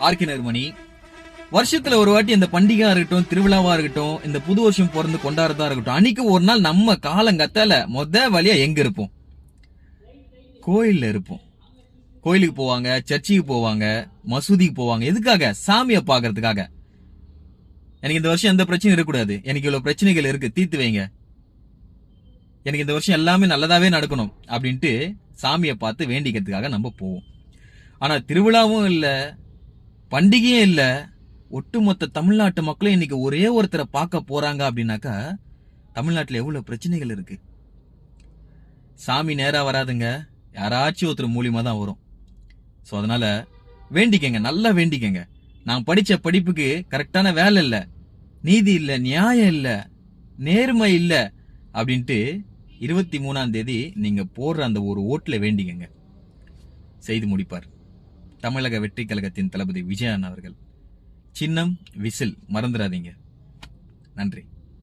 RK நறுமணி. வருஷத்துல ஒரு வாட்டி இந்த பண்டிகையா இருக்கட்டும், திருவிழாவா இருக்கட்டும், இந்த புது வருஷம் பிறந்து கொண்டாடுறதா இருக்கட்டும், அன்னைக்கு ஒரு நாள் நம்ம காலங்கத்தால வழியா எங்க இருப்போம்? கோயில்ல இருப்போம். கோயிலுக்கு போவாங்க, சர்ச்சுக்கு போவாங்க, மசூதிக்கு போவாங்க. எதுக்காக? சாமியை பாக்குறதுக்காக. எனக்கு இந்த வருஷம் எந்த பிரச்சனையும் இருக்கக்கூடாது, எனக்கு இவ்வளவு பிரச்சனைகள் இருக்கு, தீர்த்து வைங்க, எனக்கு இந்த வருஷம் எல்லாமே நல்லதாவே நடக்கணும் அப்படின்ட்டு சாமியை பார்த்து வேண்டிக்கிறதுக்காக நம்ம போவோம். ஆனா திருவிழாவும் இல்ல, பண்டிகையும் இல்ல, ஒட்டுமொத்த தமிழ்நாட்டு மக்களும் இன்னைக்கு ஒரே ஒருத்தரை பார்க்க போறாங்க அப்படின்னாக்கா தமிழ்நாட்டுல எவ்வளவு பிரச்சனைகள் இருக்கு. சாமி நேரா வராதுங்க, யாராச்சும் ஒருத்தர் மூலியமா தான் வரும். சோ அதனால வேண்டிக்கங்க, நல்லா வேண்டிக்கங்க. நான் படிச்ச படிப்புக்கு கரெக்டான வேலை இல்ல, நீதி இல்ல, நியாயம் இல்ல, நேர்மை இல்ல அப்படின்ட்டு 23ஆம் தேதி நீங்க போடுற அந்த ஒரு ஓட்டுல வேண்டிக்கங்க. செய்து முடிப்பார் தமிழக வெற்றி கழகத்தின் தளபதி விஜயன் அவர்கள். சின்னம் விசில் மறந்துடாதீங்க. நன்றி.